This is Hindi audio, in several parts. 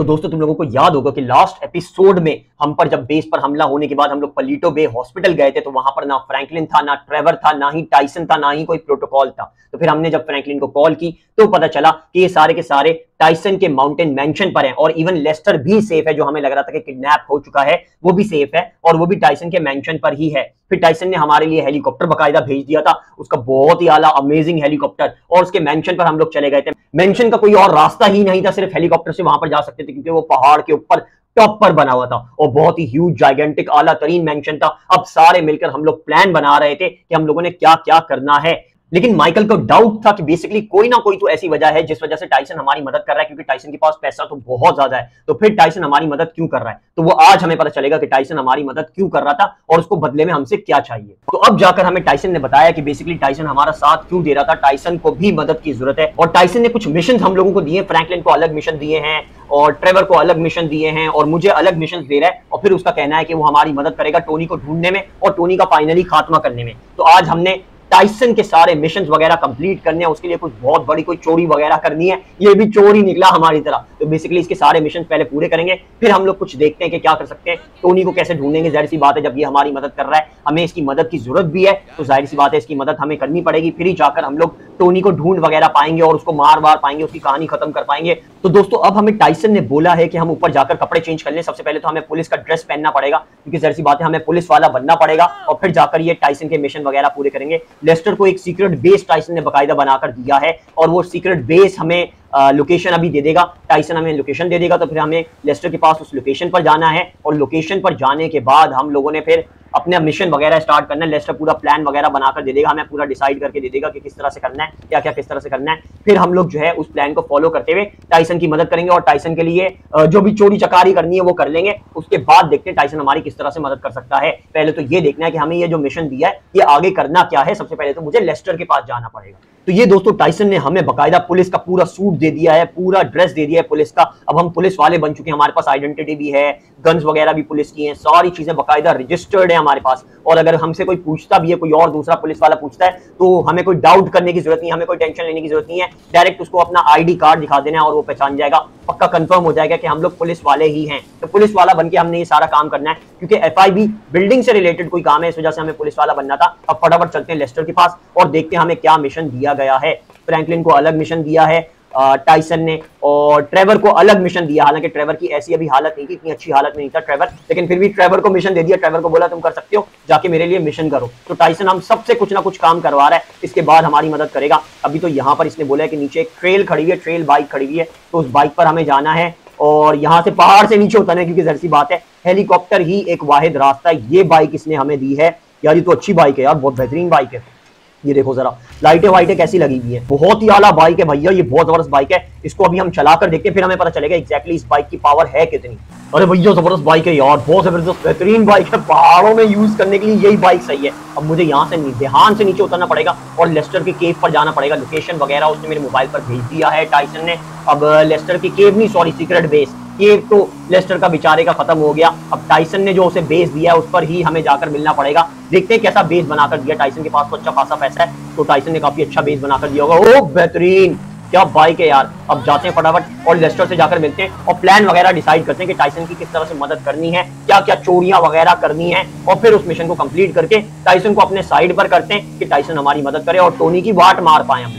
तो दोस्तों तुम लोगों को याद होगा कि लास्ट एपिसोड में हम पर जब बेस पर हमला होने के बाद हम लोग पलीटो बे हॉस्पिटल गए थे, तो वहां पर ना फ्रैंकलिन था, ना ट्रेवर था, ना ही टाइसन था, ना ही कोई प्रोटोकॉल था। तो फिर हमने जब फ्रैंकलिन को कॉल की तो पता चला कि ये सारे के सारे टाइसन के माउंटेन मैंशन पर हैं, और इवन लेस्टर भी सेफ है, जो हमें लग रहा था कि किडनैप हो चुका है वो भी सेफ है, और वो भी टाइसन के मैंशन पर ही है। फिर टाइसन ने हमारे लिए हेलीकॉप्टर बकायदा भेज दिया था, उसका बहुत ही आला अमेजिंग हेलीकॉप्टर, और उसके मैंशन पर हम लोग चले गए थे। मैंशन का कोई और रास्ता ही नहीं था, सिर्फ हेलीकॉप्टर से वहां पर जा सकते थे, क्योंकि वो पहाड़ के ऊपर टॉप पर बना हुआ था और बहुत ही ह्यूज जाइगेंटिक आला तरीन मैंशन था। अब सारे मिलकर हम लोग प्लान बना रहे थे कि हम लोगों ने क्या क्या करना है, लेकिन माइकल को डाउट था कि बेसिकली कोई ना कोई तो ऐसी वजह है जिस वजह से टाइसन हमारी मदद कर रहा है, क्योंकि टाइसन के पास पैसा तो बहुत ज्यादा है। तो फिर टाइसन हमारी मदद क्यों कर रहा है, तो वो आज हमें पता चलेगा कि टाइसन हमारी मदद क्यों कर रहा था और उसको बदले में हमसे क्या चाहिए। तो अब जाकर हमें टाइसन ने बताया कि बेसिकली टाइसन हमारा साथ क्यों दे रहा था, टाइसन को भी मदद की जरूरत है, और टाइसन ने कुछ मिशन हम लोगों को दिए। फ्रैंकलिन को अलग मिशन दिए हैं और ट्रेवर को अलग मिशन दिए हैं, और मुझे अलग मिशन दे रहा है, और फिर उसका कहना है कि वो हमारी मदद करेगा टोनी को ढूंढने में और टोनी का फाइनली खात्मा करने में। तो आज हमने टाइसन के सारे मिशंस वगैरह कंप्लीट करने हैं, उसके लिए कुछ बहुत बड़ी कोई चोरी वगैरह करनी है, ये भी चोरी निकला हमारी तरह। तो बेसिकली इसके सारे मिशन पहले पूरे करेंगे, फिर हम लोग कुछ देखते हैं कि क्या कर सकते हैं, टोनी को कैसे ढूंढेंगे। जाहिर सी बात है, जब ये हमारी मदद कर रहा है, हमें इसकी मदद की जरूरत भी है, तो जाहिर सी बात है इसकी मदद हमें करनी पड़ेगी, फिर ही जाकर हम लोग टोनी को ढूंढ वगैरह पाएंगे और उसको मार पाएंगे, उसकी कहानी खत्म कर पाएंगे। तो दोस्तों अब हमें टाइसन ने बोला है कि हम ऊपर जाकर कपड़े चेंज कर लें। सबसे पहले तो हमें पुलिस का ड्रेस पहनना पड़ेगा, क्योंकि जाहिर सी बात है हमें पुलिस वाला बनना पड़ेगा, और फिर जाकर ये टाइसन के मिशन वगैरह पूरे करेंगे। लेस्टर को एक सीक्रेट बेस टाइसन ने बकायदा बनाकर दिया है, और वो सीक्रेट बेस हमें लोकेशन अभी दे देगा, टाइसन हमें लोकेशन दे देगा। तो फिर हमें लेस्टर के पास उस लोकेशन पर जाना है, और लोकेशन पर जाने के बाद हम लोगों ने फिर अपने मिशन वगैरह स्टार्ट करना है। लेस्टर पूरा प्लान वगैरह बनाकर दे देगा, हमें पूरा डिसाइड करके दे देगा कि किस तरह से करना है, क्या क्या किस तरह से करना है। फिर हम लोग जो है उस प्लान को फॉलो करते हुए टाइसन की मदद करेंगे, और टाइसन के लिए जो भी चोरी चकारी करनी है वो कर लेंगे। उसके बाद देखते हैं टाइसन हमारी किस तरह से मदद कर सकता है। पहले तो ये देखना है कि हमें ये जो मिशन दिया है ये आगे करना क्या है। सबसे पहले तो मुझे लेस्टर के पास जाना पड़ेगा। तो ये दोस्तों टाइसन ने हमें बकायदा पुलिस का पूरा सूट दे दिया है, पूरा ड्रेस दे दिया है पुलिस का। अब हम पुलिस वाले बन चुके हैं, हमारे पास आइडेंटिटी भी है, गन्स वगैरह भी पुलिस की हैं, सारी चीजें बकायदा रजिस्टर्ड है हमारे पास। और अगर हमसे कोई पूछता भी है, कोई और दूसरा पुलिस वाला पूछता है, तो हमें कोई डाउट करने की जरूरत नहीं है, हमें कोई टेंशन लेने की जरूरत नहीं है। डायरेक्ट उसको अपना आईडी कार्ड दिखा देना है और वो पहचान जाएगा, पक्का कंफर्म हो जाएगा कि हम लोग पुलिस वाले ही हैं। तो पुलिस वाला बनके हमने ये सारा काम करना है, क्योंकि एफआईबी बिल्डिंग से रिलेटेड कोई काम है, इस वजह से हमें पुलिस वाला बनना था। अब फटाफट चलते हैं लेस्टर के पास और देखते हैं हमें क्या मिशन दिया गया है। फ्रैंकलिन को अलग मिशन दिया है टाइसन ने, और ट्रेवर को अलग मिशन दिया। हालांकि ट्रेवर की ऐसी अभी हालत नहीं थी, इतनी अच्छी हालत में नहीं था ट्रेवर, लेकिन फिर भी ट्रेवर को मिशन दे दिया। ट्रेवर को बोला तुम कर सकते हो, जाके मेरे लिए मिशन करो। तो टाइसन हम सबसे कुछ ना कुछ काम करवा रहा है, इसके बाद हमारी मदद करेगा। अभी तो यहाँ पर इसने बोला है कि नीचे एक ट्रेल खड़ी हुई है, ट्रेल बाइक खड़ी हुई है, तो उस बाइक पर हमें जाना है और यहाँ से पहाड़ से नीचे उतरना है, क्योंकि जाहिर सी बात है हेलीकॉप्टर ही एक वाहिद रास्ता है। ये बाइक इसने हमें दी है यार, ये तो अच्छी बाइक है यार, बहुत बेहतरीन बाइक है। ये देखो जरा लाइटें वाइटें कैसी लगी हुई है, बहुत ही आला बाइक है भैया, ये बहुत जबरदस्त बाइक है। इसको अभी हम चलाकर देखते हैं, फिर हमें पता चलेगा एग्जैक्टली इस बाइक की पावर है कितनी। अरे भैया जबरदस्त बाइक है यार, बहुत जबरदस्त बेहतरीन बाइक है, पहाड़ों में यूज करने के लिए यही बाइक सही है। अब मुझे यहाँ से ध्यान से नीचे उतरना पड़ेगा और लेस्टर के केव पर जाना पड़ेगा। लोकेशन वगैरह उसने मेरे मोबाइल पर भेज दिया है टाइसन ने। अब लेस्टर की केव नहीं, सॉरी सीक्रेट बेस, केव तो लेस्टर का बेचारे का खत्म हो गया। अब टाइसन ने जो उसे बेस दिया है उस पर ही हमें जाकर मिलना पड़ेगा। देखते हैं कैसा बेस बनाकर दिया। टाइसन के पास तो अच्छा खासा पैसा है, तो टाइसन ने काफी अच्छा बेस बनाकर दिया होगा। ओ बेहतरीन, क्या बाइक है यार। अब जाते हैं फटाफट और लेस्टर से जाकर मिलते हैं और प्लान वगैरह डिसाइड करते हैं कि टाइसन की किस तरह से मदद करनी है, क्या क्या चोरियां वगैरह करनी है, और फिर उस मिशन को कंप्लीट करके टाइसन को अपने साइड पर करते हैं कि टाइसन हमारी मदद करे और टोनी की वाट मार पाए हम।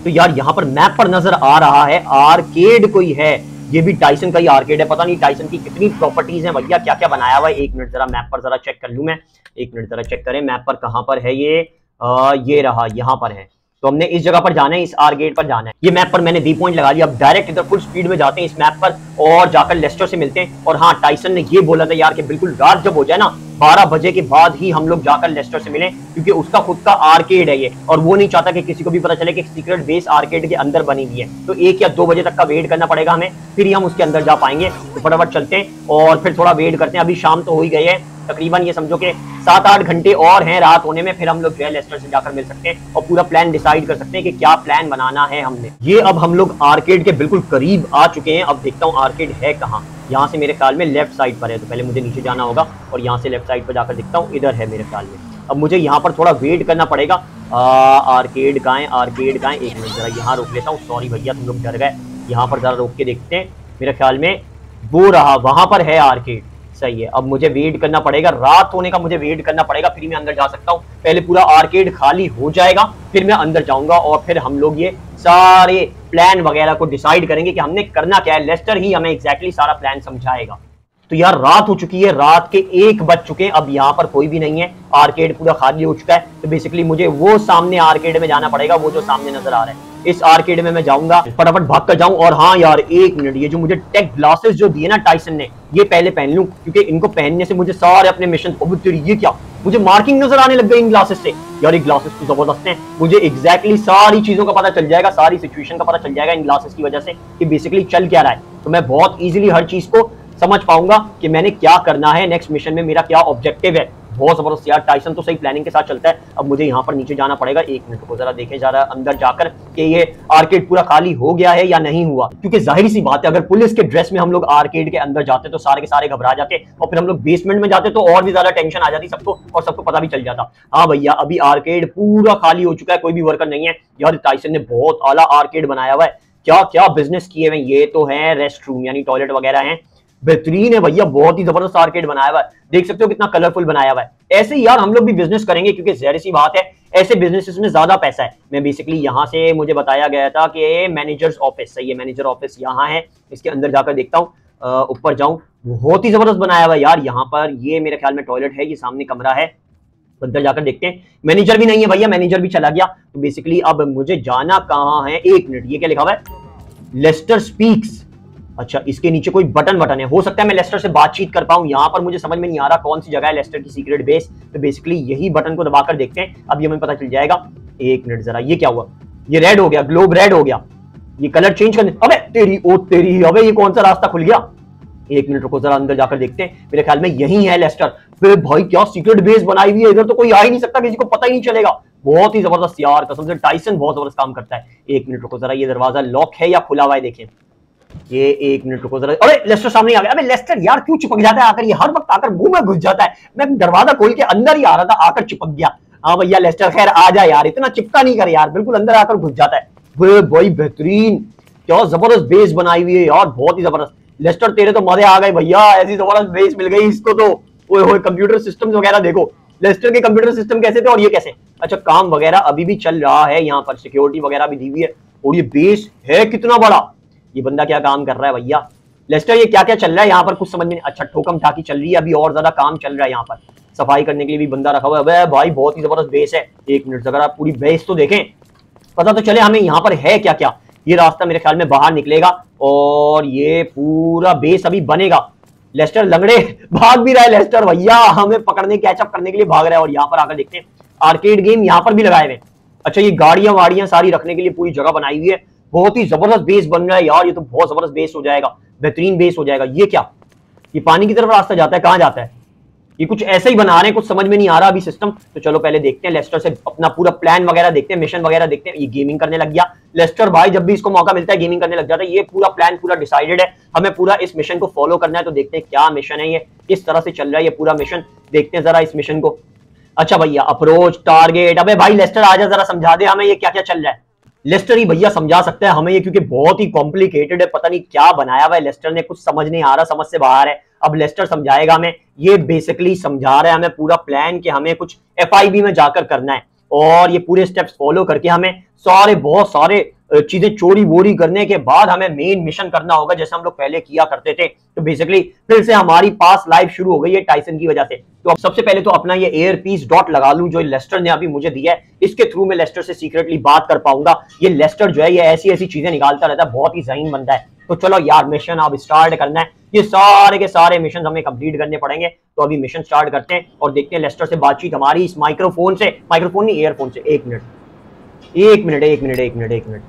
तो यार यहाँ पर मैप पर नजर आ रहा है आर्केड कोई है, ये भी टाइसन का ही आर्केड है। पता नहीं टाइसन की कितनी प्रॉपर्टीज हैं भैया, क्या क्या बनाया हुआ है। एक मिनट जरा मैप पर जरा चेक कर लूं मैं, एक मिनट जरा चेक करें मैप पर कहां पर है ये रहा, यहां पर है। तो हमने इस जगह पर जाना है, इस आर्केड पर जाना है। ये मैप पर मैंने वी पॉइंट लगा लिया। अब डायरेक्ट इधर फुल स्पीड में जाते हैं इस मैप पर और जाकर लेस्टर से मिलते हैं। और हाँ, टाइसन ने ये बोला था यार कि बिल्कुल रात जब हो जाए ना 12 बजे के बाद ही हम लोग जाकर लेस्टर से मिलें, क्योंकि उसका खुद का आर्केड है ये, और वो नहीं चाहता कि किसी को भी पता चले कि सीक्रेट बेस आर्केड के अंदर बनी हुई है। तो 1 या 2 बजे तक का वेट करना पड़ेगा हमें, फिर ही हम उसके अंदर जा पाएंगे। तो फटाफट चलते हैं और फिर थोड़ा वेट करते हैं। अभी शाम तो हो ही गई है, तकरीबन ये समझो कि 7-8 घंटे और हैं रात होने में, फिर हम लोग जो है लेस्टर से जाकर मिल सकते हैं और पूरा प्लान डिसाइड कर सकते हैं कि क्या प्लान बनाना है हमने। ये अब हम लोग आर्केड के बिल्कुल करीब आ चुके हैं। अब देखता हूँ आर्केड है कहाँ। यहाँ से मेरे ख्याल में लेफ्ट साइड पर है, तो पहले मुझे नीचे जाना होगा और यहाँ से लेफ्ट साइड पर जाकर देखता हूँ, इधर है मेरे ख्याल में। अब मुझे यहाँ पर थोड़ा वेट करना पड़ेगा। आर्केड का है, एक मिनट जरा यहाँ रोक लेता हूँ। सॉरी भैया तुम लोग डर गए, यहाँ पर जरा रोक के देखते हैं। मेरे ख्याल में वो रहा, वहां पर है आर्केड। सही है, अब मुझे वेट करना पड़ेगा, रात होने का मुझे वेट करना पड़ेगा, फिर मैं अंदर जा सकता हूँ। पहले पूरा आर्केड खाली हो जाएगा, फिर मैं अंदर जाऊंगा और फिर हम लोग ये सारे प्लान वगैरह को डिसाइड करेंगे कि हमने करना क्या है। लेस्टर ही हमें एग्जैक्टली सारा प्लान समझाएगा। तो यार रात हो चुकी है, रात के 1 बज चुके हैं, अब यहाँ पर कोई भी नहीं है, आर्केड पूरा खाली हो चुका है। तो बेसिकली मुझे वो सामने आर्केड में जाना पड़ेगा, वो जो सामने नजर आ रहा है, इस आर्केड में मैं जाऊंगा, फटाफट भाग कर जाऊं। और हाँ यार 1 मिनट, ये जो मुझे टेक ग्लासेस जो दिए ना टाइसन ने, ये पहले पहन लूं, क्योंकि इनको पहनने से मुझे सारे अपने मिशन, ये क्या मुझे मार्किंग नजर आने लग गई इन ग्लासेस से। यार ये ग्लासेस तो जबरदस्त हैं, मुझे एग्जैक्टली सारी चीजों का पता चल जाएगा, सारी सिचुएशन का पता चल जाएगा इन ग्लासेस की वजह से कि बेसिकली चल क्या रहा है। तो मैं बहुत इजीली हर चीज को समझ पाऊंगा कि मैंने क्या करना है, नेक्स्ट मिशन में मेरा क्या ऑब्जेक्टिव है। बहुत जबरदस्त यार, टाइसन तो सही प्लानिंग के साथ चलता है। अब मुझे यहाँ पर नीचे जाना पड़ेगा। 1 मिनट को जरा देखे जा रहा है अंदर जाकर कि ये आर्केड पूरा खाली हो गया है या नहीं हुआ, क्योंकि जाहिर सी बात है अगर पुलिस के ड्रेस में हम लोग आर्केड के अंदर जाते तो सारे के सारे घबरा जाते, और फिर हम लोग बेसमेंट में जाते तो और भी ज्यादा टेंशन आ जाती सबको, और सबको पता भी चल जाता। हाँ भैया, अभी आर्केड पूरा खाली हो चुका है, कोई भी वर्कर नहीं है। यार टाइसन ने बहुत आला आर्केड बनाया हुआ है, क्या क्या बिजनेस किए हुए। ये तो है रेस्ट रूम यानी टॉयलेट वगैरह है, बेहतरीन है भैया, बहुत ही जबरदस्त आर्केड बनाया हुआ है। देख सकते हो कितना कलरफुल बनाया हुआ है। ऐसे ही यार हम लोग भी बिजनेस करेंगे, क्योंकि जाहिर सी बात है ऐसे बिजनेसेस में ज्यादा पैसा है। मैं बेसिकली यहाँ से मुझे बताया गया था कि मैनेजर्स ऑफिस, सही है मैनेजर ऑफिस यहाँ है, इसके अंदर जाकर देखता हूँ, ऊपर जाऊं। बहुत ही जबरदस्त बनाया हुआ है यार यहाँ पर। ये मेरे ख्याल में टॉयलेट है, ये सामने कमरा है, अंदर जाकर देखते हैं। मैनेजर भी नहीं है भैया, मैनेजर भी चला गया। तो बेसिकली अब मुझे जाना कहाँ है, 1 मिनट, ये क्या लिखा हुआ है, लेस्टर स्पीक्स। अच्छा, इसके नीचे कोई बटन है, हो सकता है मैं लेस्टर से बातचीत कर पाऊं। यहाँ पर मुझे समझ में नहीं आ रहा कौन सी जगह है लेस्टर की सीक्रेट बेस। तो बेसिकली यही बटन को दबाकर देखते हैं, अब ये हमें पता चल जाएगा। 1 मिनट जरा, ये क्या हुआ, ये रेड हो गया, ग्लोब रेड हो गया, ये कलर चेंज करने, अबे तेरी ओ तेरी, अबे ये कौन सा रास्ता खुल गया। 1 मिनट रुको जरा, अंदर जाकर देखते हैं। मेरे ख्याल में यही है लेस्टर। फिर भाई क्या सीक्रेट बेस बनाई हुई है, इधर तो कोई आ ही नहीं सकता, किसी को पता ही नहीं चलेगा। बहुत ही जबरदस्त यार, कसम से टाइसन बहुत जबरदस्त काम करता है। 1 मिनट रुको जरा, ये दरवाजा लॉक है या खुला हुआ है देखें। ये 1 मिनट रुको जरा, अरे लेस्टर सामने आ गया। अबे लेस्टर यार क्यों चिपक जाता है आकर, ये हर वक्त आकर मुंह में घुस जाता है। मैं दरवाजा खोल के अंदर ही आ रहा था, आकर चिपक गया। हाँ भैया लेस्टर खैर आ जा यार, इतना चिपका नहीं कर यार, बिल्कुल अंदर आकर घुस जाता है। भाई बेहतरीन, क्या जबरदस्त बेस बनाई हुई है यार, बहुत ही जबरदस्त। लेस्टर तेरे तो मजे आ गए भैया, ऐसी जबरदस्त बेस मिल गई इसको तो। ओए कंप्यूटर सिस्टम वगैरह देखो, लेस्टर के कंप्यूटर सिस्टम कैसे थे और ये कैसे। अच्छा, काम वगैरह अभी भी चल रहा है, यहाँ पर सिक्योरिटी वगैरह भी दी हुई है। और ये बेस है कितना बड़ा, ये बंदा क्या काम कर रहा है भैया लेस्टर, ये क्या क्या चल रहा है यहाँ पर कुछ समझ में नहीं। अच्छा, ठोकम ठाकी चल रही है, अभी और ज्यादा काम चल रहा है यहाँ पर, सफाई करने के लिए भी बंदा रखा हुआ है। भाई बहुत ही जबरदस्त बेस है। 1 मिनट अगर आप पूरी बेस तो देखें, पता तो चले हमें यहाँ पर है क्या क्या। ये रास्ता मेरे ख्याल में बाहर निकलेगा और ये पूरा बेस अभी बनेगा। लेस्टर लंगड़े भाग भी रहा है लेस्टर भैया, हमें पकड़ने कैचअप करने के लिए भाग रहा है। और यहाँ पर आकर देखते हैं, आर्केड गेम यहाँ पर भी लगाए हुए। अच्छा, ये गाड़ियां वाड़ियां सारी रखने के लिए पूरी जगह बनाई हुई है। बहुत ही जबरदस्त बेस बन रहा है यार, ये तो बहुत जबरदस्त बेस हो जाएगा, बेहतरीन बेस हो जाएगा। ये क्या, ये पानी की तरफ रास्ता जाता है, कहां जाता है, ये कुछ ऐसे ही बना रहे हैं, कुछ समझ में नहीं आ रहा अभी सिस्टम। तो चलो पहले देखते हैं लेस्टर से अपना पूरा प्लान वगैरह देखते हैं, मिशन वगैरह देखते हैं। ये गेमिंग करने लग गया लेस्टर भाई, जब भी इसको मौका मिलता है गेमिंग करने लग जाता है। ये पूरा प्लान पूरा डिसाइडेड है, हमें पूरा इस मिशन को फॉलो करना है। तो देखते हैं क्या मिशन है, ये किस तरह से चल रहा है ये पूरा मिशन, देखते हैं जरा इस मिशन को। अच्छा भैया, अप्रोच टारगेट, अबे भाई लेस्टर आजा जरा समझा दे हमें ये क्या क्या चल रहा है। लेस्टर ही भैया समझा सकता है हमें ये, क्योंकि बहुत ही कॉम्प्लिकेटेड है, पता नहीं क्या बनाया हुआ है लेस्टर ने, कुछ समझ नहीं आ रहा, समझ से बाहर है। अब लेस्टर समझाएगा हमें, ये बेसिकली समझा रहा है हमें पूरा प्लान कि हमें कुछ FIB में जाकर करना है, और ये पूरे स्टेप्स फॉलो करके हमें सारे बहुत सारे चीजें चोरी वोरी करने के बाद हमें मेन मिशन करना होगा, जैसे हम लोग पहले किया करते थे। तो बेसिकली फिर से हमारी पास लाइफ शुरू हो गई है टाइसन की वजह से। तो अब सबसे पहले तो अपना ये एयर पीस डॉट लगा लूं जो लेस्टर ने अभी मुझे दिया है, इसके थ्रू मैं लेस्टर से सीक्रेटली बात कर पाऊंगा। ये लेस्टर जो है ये ऐसी ऐसी चीजें निकालता रहता है, बहुत ही ज़हीन बंदा है। तो चलो यार मिशन अब स्टार्ट करना है, ये सारे के सारे मिशन हमें कंप्लीट करने पड़ेंगे। तो अभी मिशन स्टार्ट करते हैं और देखते हैं लेस्टर से बातचीत हमारी इस माइक्रोफोन से, माइक्रोफोन नहीं एयरफोन से। 1 minute 1 minute 1 minute 1 minute 1 minute,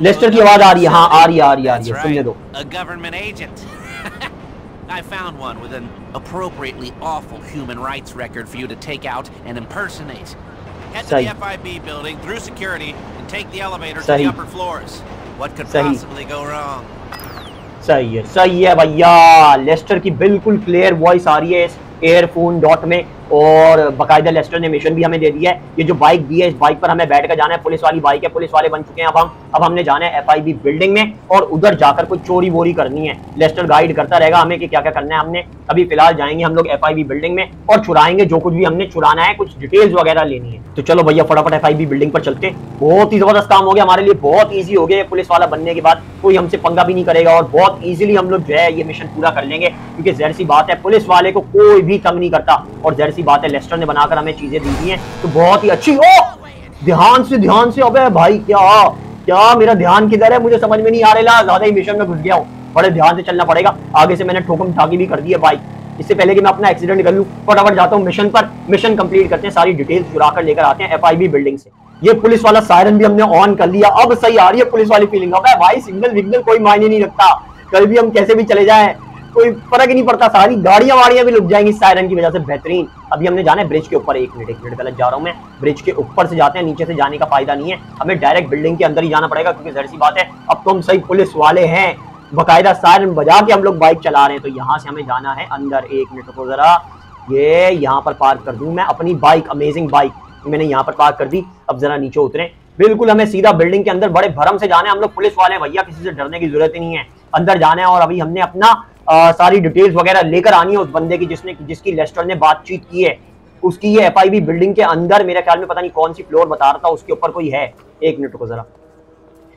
लेस्टर की आवाज आ रही है। हाँ आ रही है, सुनने दो। I found one with an appropriately awful human rights record for you to take out and impersonate. Head to the FIB building through security and take the elevator to the upper floors. What could possibly go wrong? सही है भैया, लेस्टर की बिल्कुल क्लियर वॉइस आ रही है इस एयरफोन डॉट में। और बाकायदा लेस्टर ने मिशन भी हमें दे दिया है। ये जो बाइक दी है, इस बाइक पर हमें बैठ कर जाना है। पुलिस वाली बाइक है, पुलिस वाले बन चुके हैं अब हमने जाना है FIB बिल्डिंग में और उधर जाकर कोई चोरी वोरी करनी है। लेस्टर गाइड करता रहेगा हमें कि क्या क्या करना है हमने। अभी फिलहाल जाएंगे हम लोग FIB बिल्डिंग में और चुराएंगे जो कुछ भी हमने चुराना है, कुछ डिटेल्स वगैरह लेनी है। तो चलो भैया फटाफट FIB बिल्डिंग पर चलते हैं। बहुत ही जबरदस्त काम हो गया हमारे लिए, बहुत ईजी हो गया पुलिस वाला बनने के बाद। कोई हमसे पंगा भी नहीं करेगा और बहुत ईजिली हम लोग जो है ये मिशन पूरा कर लेंगे, क्योंकि ज़ाहिर सी बात है पुलिस वाले को कोई भी तंग नहीं करता और ज़ाहिर सी बात है लेस्टर ने बनाकर हमें चीजें दी हैं तो बहुत ही अच्छी। ओ ध्यान से अबे भाई क्या मेरा ध्यान किधर है, मुझे समझ में नहीं आ रहा, ज्यादा ही मिशन में घुस गया हूँ। बड़े ध्यान से चलना पड़ेगा। आगे से मैंने ठोकम ठाकी भी कर दी है बाइक, इससे पहले कि मैं अपना एक्सीडेंट कर लूं। फटाफट जाता हूँ मिशन पर, मिशन कंप्लीट करते हैं, सारी डिटेल्स चुरा कर लेकर आते हैं FIB बिल्डिंग से। ये पुलिस वाला सायरन भी हमने ऑन कर लिया, अब सही आ रही है पुलिस वाली फीलिंग। अब भाई सिग्नल विग्नल कोई मायने नहीं रखता, कल भी हम कैसे भी चले जाए कोई फर्क ही नहीं पड़ता, सारी गाड़ियां वाड़ियां भी लुक जाएंगी सायरन की वजह से। बेहतरीन। अभी हमने जाना है ब्रिज के ऊपर। एक मिनट गलत जा रहा हूं मैं, ब्रिज के ऊपर से जाते हैं, नीचे से जाने का फायदा नहीं है, हमें डायरेक्ट बिल्डिंग के अंदर ही जाना पड़ेगा, क्योंकि जाहिर सी बात है अब तो हम सही पुलिस वाले हैं, बकायदा सायरन बजा के हम लोग बाइक चला रहे हैं। तो यहाँ से हमें जाना है अंदर। एक मिनट को जरा, ये यहाँ पर पार्क कर दूं मैं अपनी बाइक, अमेजिंग बाइक मैंने यहाँ पर पार्क कर दी। अब जरा नीचे उतरे, बिल्कुल हमें सीधा बिल्डिंग के अंदर बड़े भरम से जाना है। हम लोग पुलिस वाले हैं भैया, किसी से डरने की जरूरत ही नहीं है, अंदर जाना है। और अभी हमने अपना सारी डिटेल्स वगैरह लेकर आनी है उस बंदे की जिसकी लेस्टर ने बातचीत की है, उसकी। ये FIB बिल्डिंग के अंदर मेरे ख्याल में पता नहीं कौन सी फ्लोर बता रहा था, उसके ऊपर कोई है। एक मिनट को जरा,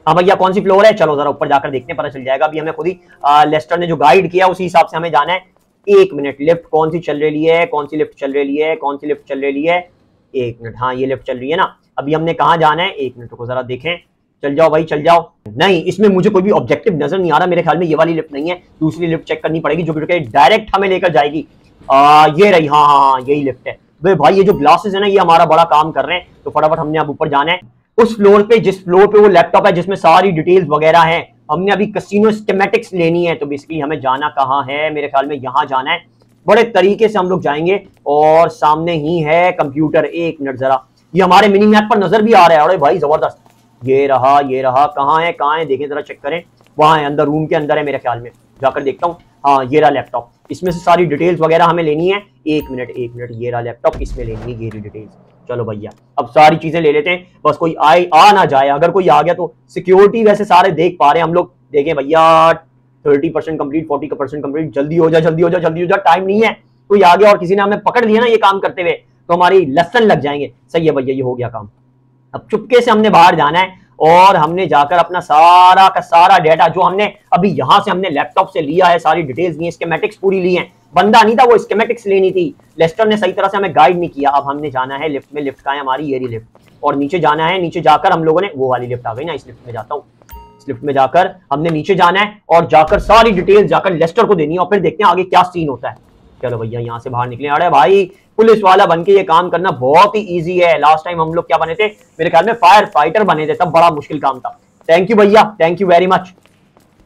हाँ भैया कौन सी फ्लोर है, चलो जरा ऊपर जाकर देखते हैं, पता चल जाएगा। अभी हमें खुद ही लेस्टर ने जो गाइड किया उसी हिसाब से हमें जाना है। एक मिनट, लिफ्ट कौन सी चल रही है, कौन सी लिफ्ट चल रही है, कौन सी लिफ्ट चल रही है? एक मिनट, हाँ ये लिफ्ट चल रही है ना। अभी हमने कहाँ जाना है, एक मिनट को जरा देखें। चल जाओ भाई चल जाओ। नहीं, इसमें मुझे कोई भी ऑब्जेक्टिव नजर नहीं आ रहा, मेरे ख्याल में ये वाली लिफ्ट नहीं है, दूसरी लिफ्ट चेक करनी पड़ेगी जो कि डायरेक्ट हमें लेकर जाएगी। ये रही, हाँ यही लिफ्ट है। भाई ये जो ग्लासेस है ना, ये हमारा बड़ा काम कर रहे हैं। तो फटाफट हमने अब ऊपर जाना है उस फ्लोर पे, जिस फ्लोर पे वो लैपटॉप है जिसमें सारी डिटेल्स वगैरह है। हमने अभी कैसीनो स्कीमेटिक्स लेनी है। तो बेसिकली हमें जाना कहाँ है, मेरे ख्याल में यहाँ जाना है। बड़े तरीके से हम लोग जाएंगे और सामने ही है कंप्यूटर। एक मिनट जरा, ये हमारे मिनी मैप पर नजर भी आ रहा है। अरे भाई जबरदस्त, ये रहा। कहाँ है देखें जरा, चेक करें। वहां है, अंदर रूम के अंदर है मेरे ख्याल में, जाकर देखता हूँ। हाँ ये रहा लैपटॉप, इसमें से सारी डिटेल्स वगैरह हमें लेनी है। एक मिनट, ये रहा लैपटॉप, इसमें लेनी है ये डिटेल्स। चलो भैया अब सारी चीजें ले लेते हैं, बस कोई आ ना जाए। अगर कोई आ गया तो सिक्योरिटी वैसे सारे देख पा रहे हैं हम लोग। देखें भैया 30% कंप्लीट, 40% कंप्लीट, जल्दी हो जा, टाइम नहीं है। कोई आ गया और किसी ने हमें पकड़ लिया ना ये काम करते हुए, तो हमारी लसन लग जाएंगे। सही है भैया, ये हो गया काम। अब चुपके से हमने बाहर जाना है और हमने जाकर अपना सारा का सारा डेटा जो हमने अभी यहां से हमने लैपटॉप से लिया है, सारी डिटेल्स ली है, स्कीमेटिक्स पूरी ली है। बंदा नहीं था, वो स्कीमेटिक्स लेनी थी, लेस्टर ने सही तरह से हमें गाइड नहीं किया। अब हमने जाना है लिफ्ट में। लिफ्ट का है हमारी, ये लिफ्ट, और नीचे जाना है। नीचे जाकर हम लोगों ने, वो वाली लिफ्ट आ गई ना, इस लिफ्ट में जाता हूँ। इस लिफ्ट में जाकर हमने नीचे जाना है और जाकर सारी डिटेल्स जाकर लेस्टर को देनी है और फिर देखते हैं आगे क्या सीन होता है। चलो भैया यहाँ से बाहर निकले। अरे भाई पुलिस वाला बनके ये काम करना बहुत ही इजी है। लास्ट टाइम हम लोग क्या बने थे, मेरे ख्याल में फायर फाइटर बने थे, तब बड़ा मुश्किल काम था। थैंक यू भैया, थैंक यू वेरी मच।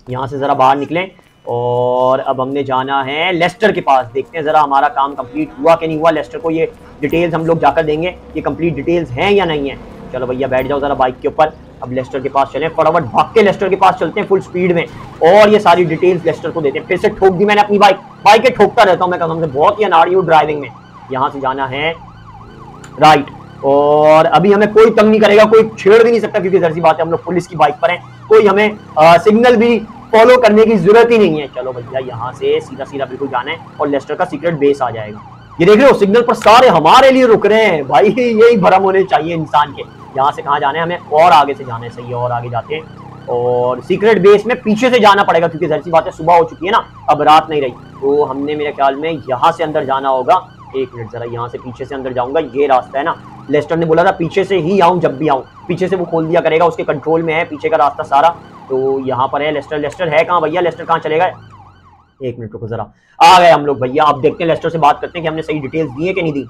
यहाँ से जरा बाहर निकले और अब हमने जाना है लेस्टर के पास। देखते हैं जरा हमारा काम कंप्लीट हुआ कि नहीं हुआ। लेस्टर को ये डिटेल्स हम लोग जाकर देंगे, ये कंप्लीट डिटेल्स हैं या नहीं है। चलो भैया बैठ जाओ जरा बाइक के ऊपर। अब लेस्टर के पास चलें, फटाफट भाग के लेस्टर के पास चलते हैं फुल स्पीड में और ये सारी डिटेल्स लेस्टर को देते हैं। फिर से ठोक दी मैंने अपनी बाइक के ठोकता रहता हूँ मैं कसम से, बहुत ही अनाड़ी हूँ ड्राइविंग में। यहाँ से जाना है राइट, और अभी हमें कोई तंग नहीं करेगा, कोई छेड़ भी नहीं सकता, क्योंकि जैसी बात है हम लोग पुलिस की बाइक पर हैं, कोई हमें सिग्नल भी फॉलो करने की जरूरत ही नहीं है। चलो भैया यहाँ से सीधा सीधा बिल्कुल जाना है और लेस्टर का सीक्रेट बेस आ जाएगा। ये देख रहे हो सिग्नल पर सारे हमारे लिए रुक रहे हैं भाई, यही भरम होने चाहिए इंसान के। यहाँ से कहाँ जाना है हमें, और आगे से जाना है। सही है, और आगे जाते हैं और सीक्रेट बेस में पीछे से जाना पड़ेगा, क्योंकि जैसी बात है सुबह हो चुकी है ना, अब रात नहीं रही। तो हमने मेरे ख्याल में यहाँ से अंदर जाना होगा। एक मिनट जरा, यहाँ से पीछे से अंदर जाऊंगा, ये रास्ता है ना। लेस्टर ने बोला था पीछे से ही आऊं, जब भी आऊं पीछे से वो खोल दिया करेगा, उसके कंट्रोल में है पीछे का रास्ता सारा। तो यहाँ पर है लेस्टर। लेस्टर है कहाँ भैया, लेस्टर कहाँ चलेगा? एक मिनट रुको जरा, आ गए हम लोग भैया। अब देखते हैं लेस्टर से बात करते हैं कि हमने सही डिटेल्स दी है कि नहीं दी।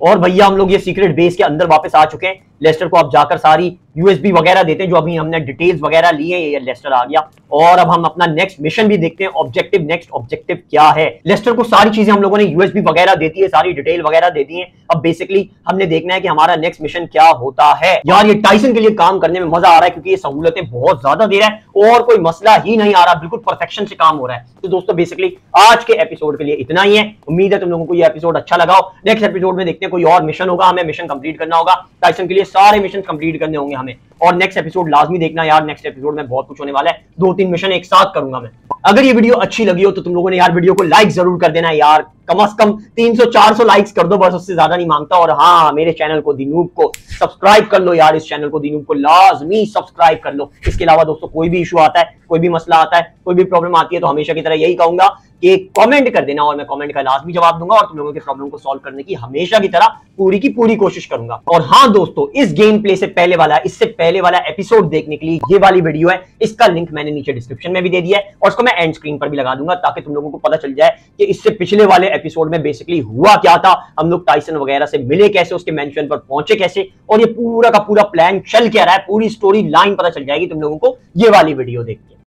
और भैया हम लोग ये सीक्रेट बेस के अंदर वापस आ चुके हैं। लेस्टर को अब जाकर सारी यूएसबी वगैरह देते हैं, जो अभी हमने डिटेल्स वगैरह ली है। ये लेस्टर आ गया और अब हम अपना नेक्स्ट मिशन भी देखते हैं। ऑब्जेक्टिव, नेक्स्ट ऑब्जेक्टिव क्या है। लेस्टर को सारी चीजें हम लोगों ने यूएसबी वगैरह देती है, सारी डिटेल वगैरह देती है। अब बेसिकली हमने देखना है कि हमारा नेक्स्ट मिशन क्या होता है। यार ये टाइसन के लिए काम करने में मजा आ रहा है, क्योंकि ये सहूलतें बहुत ज्यादा दे रहा है और कोई मसला ही नहीं आ रहा, बिल्कुल परफेक्शन से काम हो रहा है। तो दोस्तों बेसिकली आज के एपिसोड के लिए इतना ही है। उम्मीद है तुम लोगों को ये एपिसोड अच्छा लगा हो। नेक्स्ट एपिसोड में देखते हैं कोई और मिशन होगा, हमें मिशन कंप्लीट करना होगा। टाइसन के लिए सारे मिशन कंप्लीट करने होंगे हमें, और नेक्स्ट एपिसोड लाजमी देखना यार। नेक्स्ट एपिसोड में बहुत कुछ होने वाला है, 2-3 मिशन एक साथ करूंगा मैं। अगर ये वीडियो अच्छी लगी हो तो तुम लोगों ने यार वीडियो को लाइक जरूर कर देना यार। कम से कम 300-400 लाइक्स कर दो बस, उससे ज्यादा नहीं मांगता। और हाँ, मेरे चैनल को दी नूब को सब्सक्राइब कर लो यार। इस चैनल को दी नूब को लाजमी सब्सक्राइब कर लो। इसके अलावा दोस्तों कोई भी इशू आता है, कोई भी मसला आता है, कोई भी प्रॉब्लम आती है, तो हमेशा की तरह यही कहूंगा कि कमेंट कर देना और मैं कमेंट का लाजमी जवाब दूंगा और तुम लोगों के प्रॉब्लम को सॉल्व करने की हमेशा की तरह पूरी की पूरी कोशिश करूंगा। और हाँ दोस्तों, इस गेम प्ले से पहले वाला, इससे पहले वाला एपिसोड देखने के लिए ये वाली वीडियो है, इसका लिंक मैंने नीचे डिस्क्रिप्शन में भी दे दिया है और उसको मैं एंड स्क्रीन पर भी लगा दूंगा, ताकि तुम लोगों को पता चल जाए कि इससे पिछले वाले एपिसोड में बेसिकली हुआ क्या था, हम लोग टाइसन वगैरह से मिले कैसे, उसके मेंशन पर पहुंचे कैसे, और ये पूरा का पूरा प्लान चल क्या रहा है। पूरी स्टोरी लाइन पता चल जाएगी तुम लोगों को ये वाली वीडियो देख के।